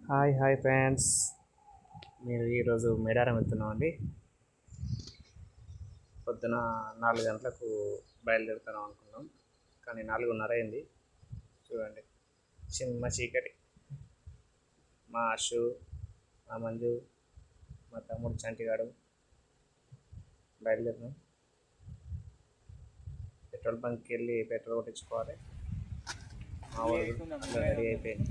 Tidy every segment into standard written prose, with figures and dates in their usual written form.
Hi friends. మీరు ఈరోజు మేడారం వెళ్తున్నామండి. పొద్దున 4 గంటలకు బయలుదేరుతున్నాం అనుకున్నాం, కానీ 4:30 అయింది. చూడండి, చిమ్మ చీకటి. మా అషు, మా మంజు, మా తమ్ముడు చంటిగాడు బయలుదేరినాం. పెట్రోల్ బంక్కి వెళ్ళి పెట్రోల్ కొట్టించుకోవాలి. మా వాళ్ళు రెడీ అయిపోయింది.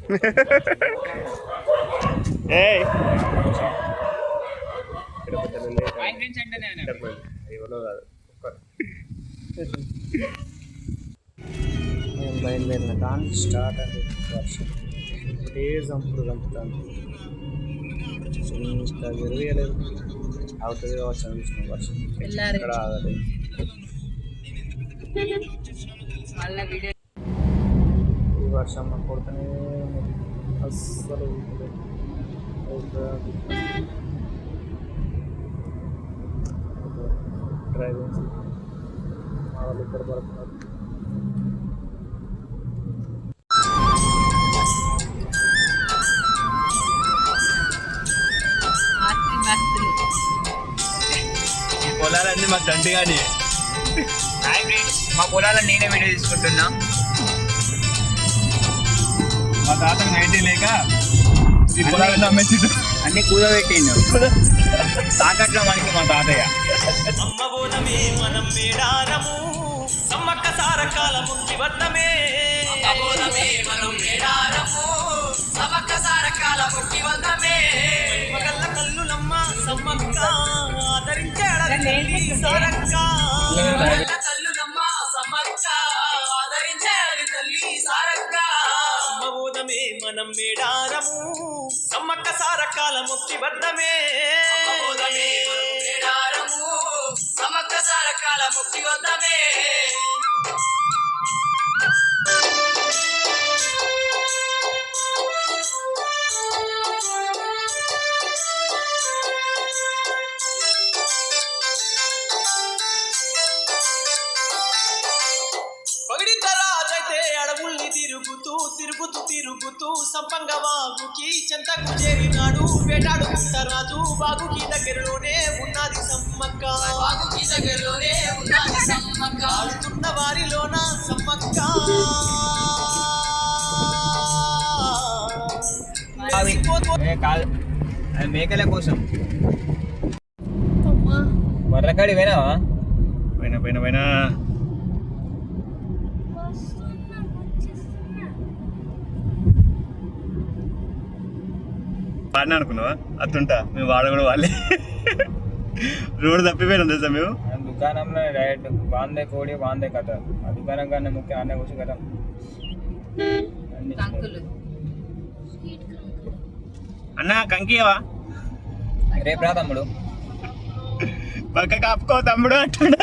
ఎవరో కాదు, మేము బయలుదేరిన కానీ స్టార్ట్ అండి. వర్షం ఒకటే చంపుడు చంపుతాను. ఇంకా విరవేయలేదు. అవుతుంది కావచ్చు అనిపిస్తుంది వర్షం. ఇక్కడ ఆగలేదు. ఈ వర్షం కొడుతూనే అస్సలు డ్రైవింగ్ మా వాళ్ళు ఇక్కడ పడుతున్నారు. ఈ పొలాలన్నీ మాకు దండి కానీ. హాయ్ ఫ్రెండ్స్, మా పొలాలను నేనే వీడియో తీసుకుంటున్నా. మా తాతకు 90 లేక ఈ పొలాలను అమ్మేసి అన్ని కూడబెట్టిండు. తాకట్లో మనకి మా తాతయ్య. అమ్మబోధమే మనం మేడారము సమ్మక్క సారకాల ముక్తి వద్దమే. అమ్మబోధమే మనం మేడారము సమ్మక్క సారకాల ముక్తి వద్దమే. మగల్ల కల్లులమ్మ సమ్మక్క ఆదరించాడని సారక్క. మగల్ల కల్లులమ్మ సమ్మక్క ఆదరించాడని తల్లి సారక్క. అమ్మబోధమే మనం మేడారము సమ్మక్క సారకాల ముక్తి వద్దమే. అమ్మబోధమే మనం మేడారము సమ్మక్క సారకాల ముక్తి వద్దమే. పగిడితరాజైతే అడవుల్ని తిరుగుతూ తిరుగుతూ తిరుగుతూ సంపంగ వాగుకి చెంతకు చేరినాడు. వేటాడుకుంటారాజు బాగుకి దగ్గరలోనే ఉన్నది సమ్మక్క. బాగుకి దగ్గరలోనే ఉన్నది సమ్మక్క. ఆడుతున్న వారిలోన సమ్మక్క. కాదు, అది మేకల కోసం. మర్రకాడి పోయినావా? పోయినా వాడినా అనుకున్నావా? అత్తుంటా మేము వాడ కూడా వాళ్ళే. రోడ్డు తప్పిపోయినాం తెలుసా మేము. దుకాణంలో డైరెక్ట్ బాందే కోడి బాందే కథ. ఆ దుకాణం కానీ ముఖ్య అన్న కూర్చు కదా. అన్న కంకియవా? రేపు రా తమ్ముడు. పక్క కాపుకో తమ్ముడు అంటున్నా.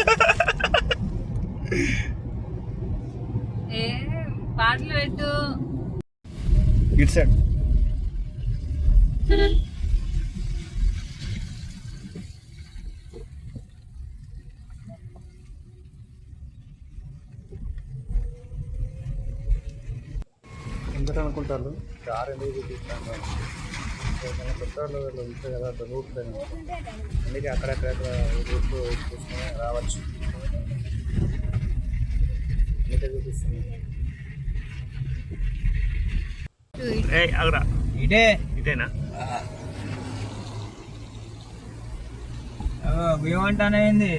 పాటలు పెట్టు. ఇటు సైడ్ అందరూ అనుకుంటారు కారు ఎందుకు చూపిస్తాను. కొత్త వాళ్ళు ఉంటాయి కదా రూట్లు, అందుకే అక్కడక్కడ రూట్లు చూసుకొని రావచ్చు. అందుకే చూపిస్తుంది. అగరా ఇదేనా? ఏమంటానే ఏంది?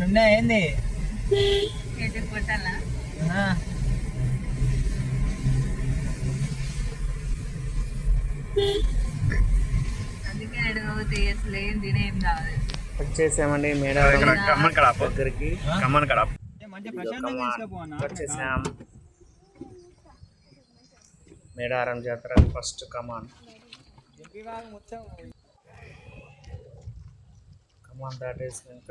ఉన్నా ఏంది? కొట్టాలా? అందుకే అడగబోతే అసలు ఏం తినేం కావాలి. వచ్చేసామండి మేడారం దగ్గరికి. కమ్మన్ కడాప్ వచ్చేసాం. మేడారం జాతర ఫస్ట్ కమాన్ దాటేసినాక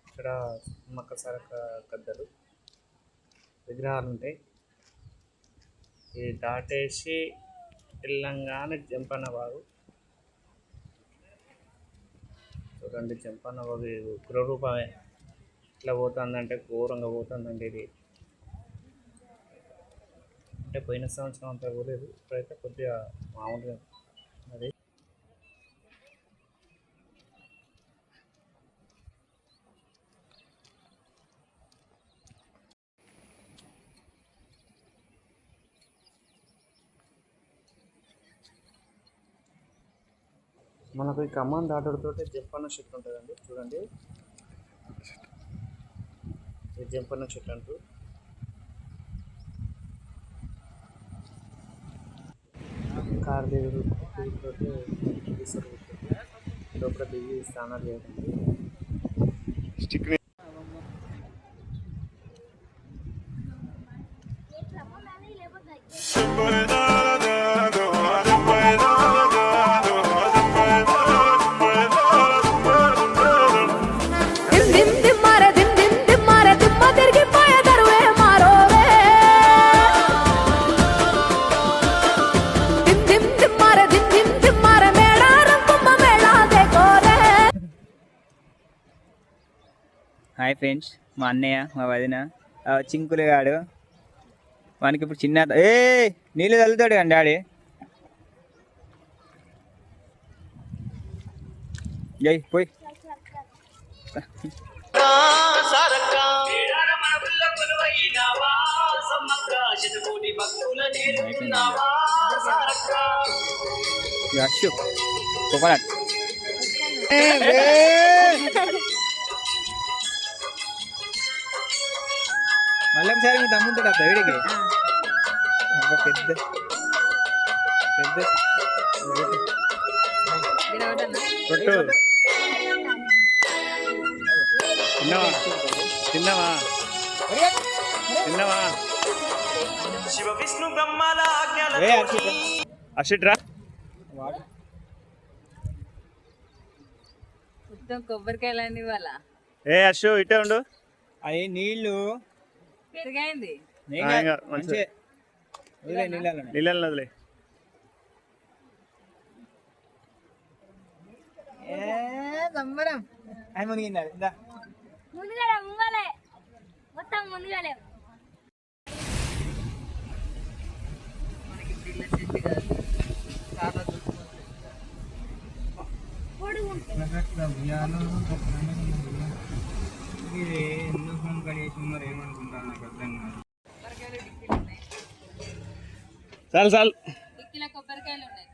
ఇక్కడ సమ్మక్క సారక్క గద్దలు విగ్రహాలు ఉంటాయి. ఇది దాటేసి తెలంగాణ జంపన్న వాగు. చూడండి, జంపన్న వాగు ఉగ్రరూపమే. ఇట్లా పోతుందంటే ఘోరంగా పోతుందండి ఇది. అంటే పోయిన సంవత్సరం అంతా పోలేదు, ఇప్పుడైతే కొద్దిగా మామూలుగా అది. మనకు ఈ ఖమ్మం దాటడంతో జంపన్న చెట్టు ఉంటుందండి, చూడండి ఇది జంపన్న చెట్టు అంటూ. కార్ దిగుడు లోపల దిగి స్నానాలు చేయడానికి స్టిక్ హాయ్ ఫ్రెండ్స్, మా అన్నయ్య మా వదిన చింకులుగాడు. వానికి ఇప్పుడు చిన్న నీళ్ళు చల్లుతాడు కానీ డాడీ. జై పోయి కోకోనట్ మళ్ళీ ఒకసారి మీ తమ్ముతాడు అత్త వేడికి పెద్ద పెద్ద కొట్టు. తిన్నావా తిన్నావా శివ విష్ణు బ్రహ్మల ఆజ్ఞల అషిట్ రా. మొత్తం కొబ్బరికాయలు వాళ్ళ అషు ఇటే ఉండు. అవి నీళ్ళు పెరిగైంది నీళ్ళని వదిలే. సంబరం అది మునిగింది. ముందుగాలే మొత్తం ముందుగాలే చాలు చాలు. కొబ్బరికాయలు ఉన్నాయి.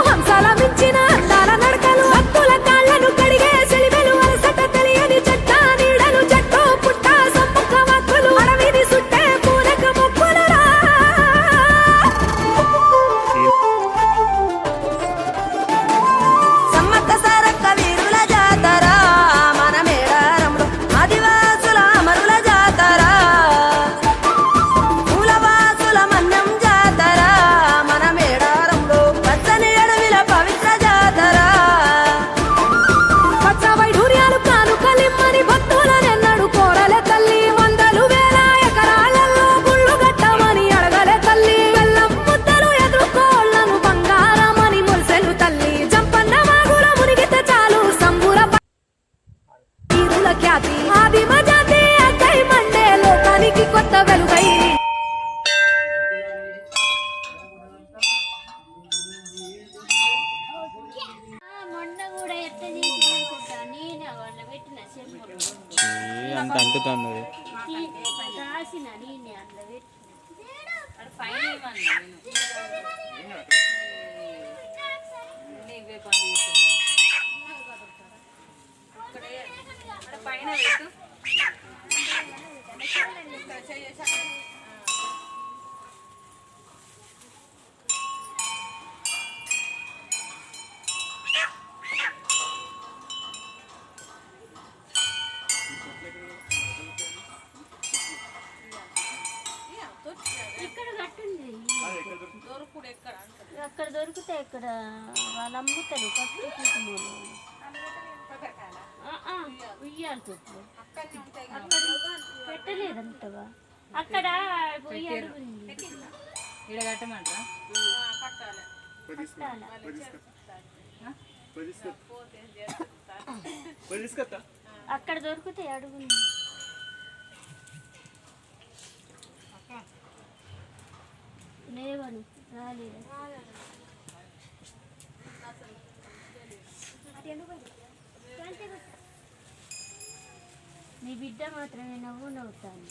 హంసాల మించిన అందాల నడకలు హక్కుల కాళ్ళను కడిగే సెలిమెలు అలసట తెలియని చెట్ట నీడలు చెట్టు పుట్ట సమ్ముఖ మక్కులు అడవిని సుట్టే పూరక మొక్కులరా సమ్మక్క సారక్క వీరుల జాతర మన మేడారంలో ఆదివాసుల అమరుల జాతర మూలవాసుల మన్యం జాతర మన మేడారంలో పచ్చని అడవిల పవిత్ర జాతర పచ్చ వైఢూర్యాలు కానుకలిమ్మని భక్తులనెన్నడు కోరలే తల్లి వందలు వేల ఎకరాలలో గుళ్ళు కట్టమని అడగలే తల్లి బెల్లం ముద్దలు ఎదుర్కోళ్లను బంగారమని మురిసెలు తల్లి జంపన్న వాగుల మునిగితే చాలు సంబుర వీరుల ఖ్యాతి ఆదిమ జాతి అక్కై మండే లోకానికి కొత్త వెలుగై మొన్న కూడా ఎట్ట చేసి అనుకుంటా నేను వాళ్ళ పెట్టిన అంత అంటుతుంది రాసిన నేనే అందులో పెట్టిన పైన ఇవే పనులు చేస్తున్నాను. పైన పెట్టు. ఇక్కడ కట్టుంది అక్కడ దొరికితే ఇక్కడ వాళ్ళు అమ్ముతారు ఫస్ట్ తీసుకున్నాను ఉయ్యాలి చెట్లు అక్కడ పెట్టలేదంటగా అక్కడ ఉయ్యాలి ఇక్కడ కట్టమంటారా? కట్టాలి పోయి తీసుకొస్తా. అక్కడ దొరుకుతాయి అడుగు. లేవను రాలేదు. నీ బిడ్డ మాత్రమే నవ్వు నవ్వుతాను.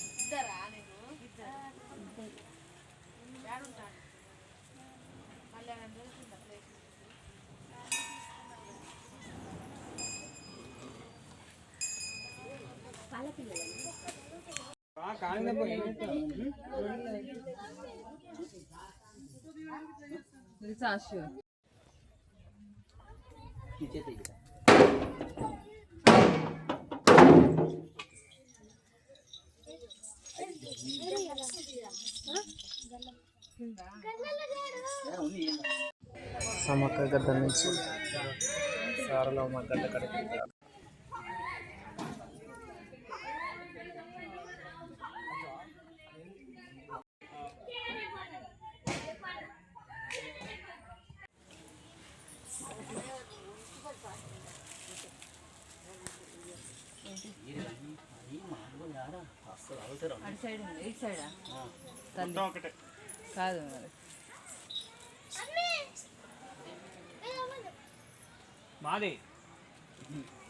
సమక్క గడ్డ నుంచి సారలమ్మ గడ్డ కడికి కాదు మాది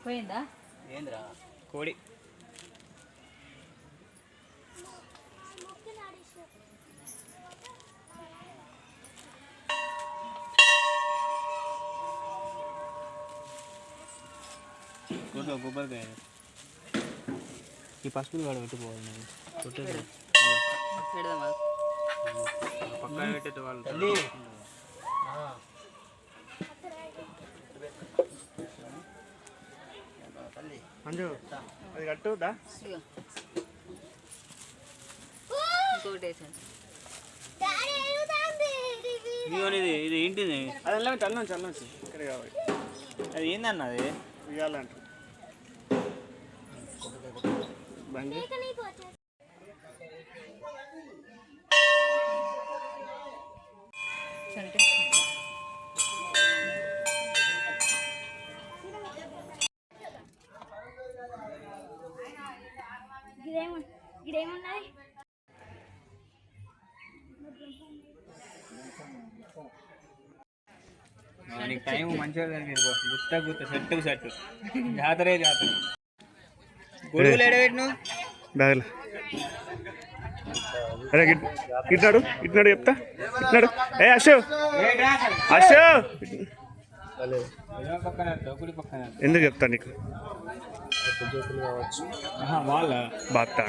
పోయిందా? ఏంద్రా కోడి కొబ్బరికాయ ఈ పసుపులు కాడ పెట్టిపోవాలి పక్కన పెట్టేది వాళ్ళు మంజు అది కట్టుదా ఇది ఏంటిది అది వెళ్ళి చల్లొచ్చు ఇక్కడ కావాలి అది ఏందన్న అది ఇవ్వాలంట బండి ఇదేమున్నాయి? నీకు టైం మంచిగా జరిగింది గుత్త సెట్టు సెట్ జాతరే జాతర గొడుగులు ఎడబెట్టిను బ్యాగ్లో అరే ఇట్నాడు చెప్తా ఇట్నాడు ఏ అశో పక్కన దొక్కుడి పక్కన ఎందుకు చెప్తా నీకు వాళ్ళ బాగుతా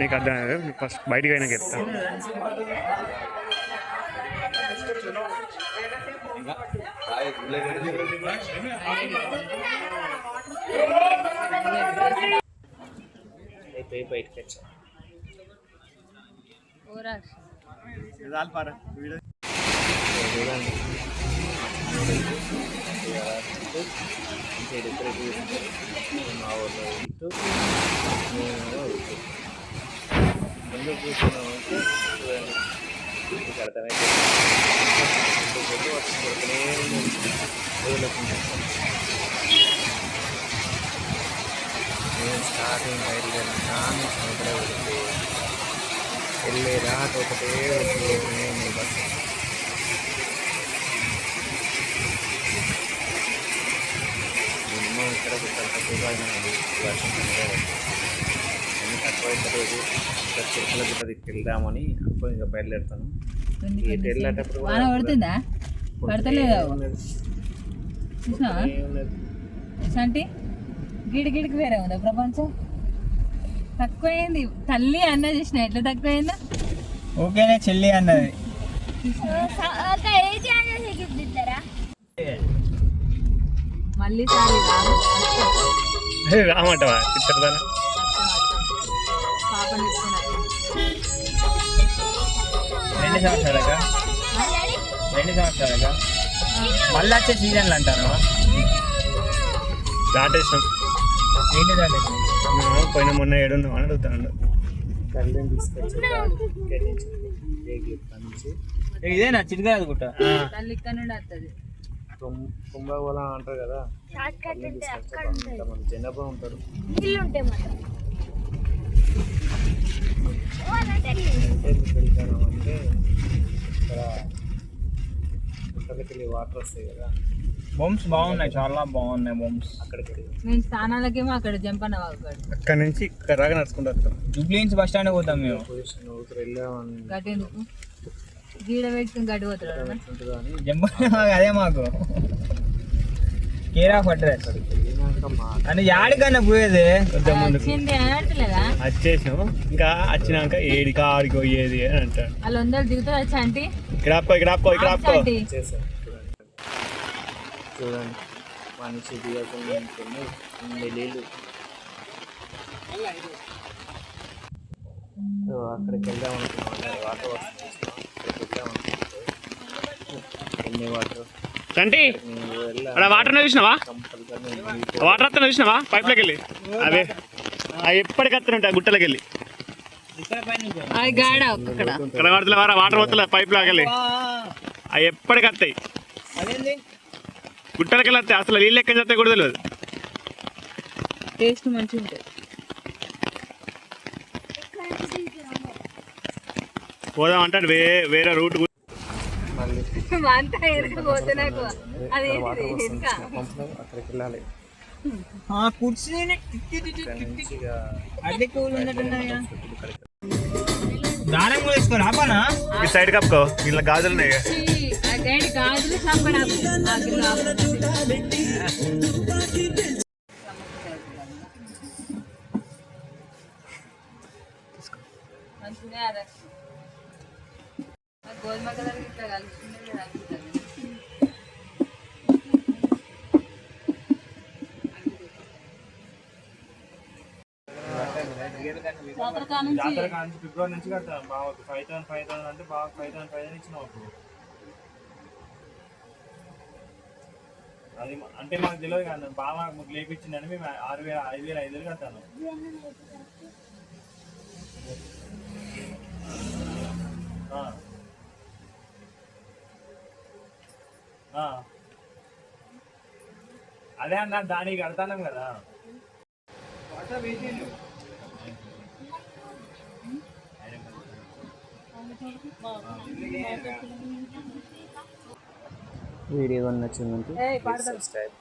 నీకు అర్థం ఫస్ట్ బయటికి అయినా చెప్తా బయటకి వచ్చా ఎందుకు కూర్చున్నామంటే మీకు అర్థమైతే నేను స్టార్టింగ్ బయలుదేరినాను సముద్రం వెళితే వెళ్ళే రాత ఒకటే వచ్చి బస్సు మినిమం ఇక్కడ తక్కువగా వర్షం అన్ని తక్కువ రోజు ఇక్కడ చిరుకుల గుట్ట దగ్గరికి వెళ్దామని అప్పుడు ఇంకా బయలుదేరుతాను వెళ్ళేటప్పుడు పడుతుందా? పడతలేదా? అంటే గిడిగిడికి వేరే ఉందా ప్రపంచం? తక్కువైంది తల్లి అన్న చూసిన ఎట్లా తక్కువైందా? ఓకేనే చెల్లి అన్నది మళ్ళీ రామంటావా చిత్రదాన పాపని రెండు సంవత్సరాలుగా మళ్ళీ వచ్చే సీజన్లు అంటారు దాటేసినాం ఏంటి దాంట్లో పోయిన మొన్న ఏడున్నాం అని అడుగుతాను తల్లిని తీసుకొచ్చి ఇదేనా చిరుగా అనుకుంటా తల్లి ఇక్కడ నుండి వస్తుంది కుంభకోణం అంటారు కదా, షార్ట్ కట్ ఉంటే అక్కడ ఉంటుంది. కొంతమంది జనాభా ఉంటారు. ఇల్లు ఉంటాయి మాత్రం ఎందుకు వెళ్తాను అంటే ఇక్కడ గుట్టలకి వెళ్ళి వాటర్ వస్తాయి కదా, బొమ్స్ బాగున్నాయి, చాలా బాగున్నాయి బొమ్స్. అక్కడికి వెళ్ళి నేను స్థానాలకేమో అక్కడ జంపన్న వాగుతాడు అక్కడ నుంచి ఇక్కడ రాగా నడుచుకుంటూ వస్తాం. జూబ్లీన్స్ బస్ స్టాండ్ పోతాం మేము. పొజిషన్ ఊరికి వెళ్ళామని గట్టెందుకు గీడ పెట్టుకుని గడ్డి పోతాడు ఉంటుందా అని జంపన్న అదే మాకు కేర్ ఆఫ్ అడ్రస్. అక్కడికి వెళ్ళినాక మా అని యాడికన్నా పోయేది. వచ్చింది అని అంటలేదా వచ్చేసాం, ఇంకా వచ్చినాక ఏడికి ఆడికి పోయేది అని అంటాడు. వాళ్ళు వందలు దిగుతారు వచ్చి ఆంటీ ఇక్కడ ఆపుకో, ఇక్కడ ఆపుకో, ఇక్కడ ఆపుకో. ఆంటీ చేశారు. చూడండి మనిషి దిగకుండా ఉంటుంది, అన్ని నీళ్ళు. సో అక్కడికి వెళ్దాం అనుకున్నాం, వాటర్ వస్తుంది, అక్కడికి వెళ్దాం అనుకుంటే ఎన్ని వాటర్ అంటే నేను వెళ్ళా అక్కడ వాటర్ చూసినావా? కంపల్సరీ వాటర్ వస్తున్నా చూసినావా? పైప్లోకి వెళ్ళి అవే అవి ఎప్పటికి వస్తుంటాయి గుట్టలోకి వెళ్ళి. అది గాడ అక్కడ ఇక్కడ పడుతులే వాటర్ పోతులే పైప్లోకి వెళ్ళి అవి ఎప్పటికి వస్తాయి. గుట్టలకి వెళ్ళి వస్తాయి, అసలు నీళ్ళు ఎక్కడి నుంచి వస్తాయి కూడా తెలియదు. టేస్ట్ మంచిగా ఉంటుంది. పోదాం అంటే వేరే రూట్ మళ్ళీ అంతా ఎరకపోతే నాకు అది వాటర్ ఏంటిది వస్తుంది ఇంకా పంపులో అక్కడికి వెళ్ళాలి. కూర్చుని ఇక్కడ నుంచి ఇక అదే కూల్ ఉన్నట్టున్నాయా. ఇక్కడికి దానం కూడా వేసుకోరు ఆపానా. ఈ సైడ్ కప్పుకో, ఇలా గాజులు ఉన్నాయి. ఆ గైడ్ గాజులు చంపడాకు ఆ గిన్నె మంచిగా అదే గోధుమ కలర్ ఇట్లా కలిసి జాతర కానీ ఫిబ్రవరి నుంచి కడతాను బావకు 5,000 అంటే బాగా 5,000 ఇచ్చినావు అప్పుడు. అది అంటే మాకు తెలియదు కానీ బాగా మాకు లేపించిందని మేము 6,000 5,000 కడతాను. అదే అన్న దానికి కడతాను కదా. వీడియో నచ్చిందంటే ఏయ్, పాడతాను. సబ్స్క్రైబ్.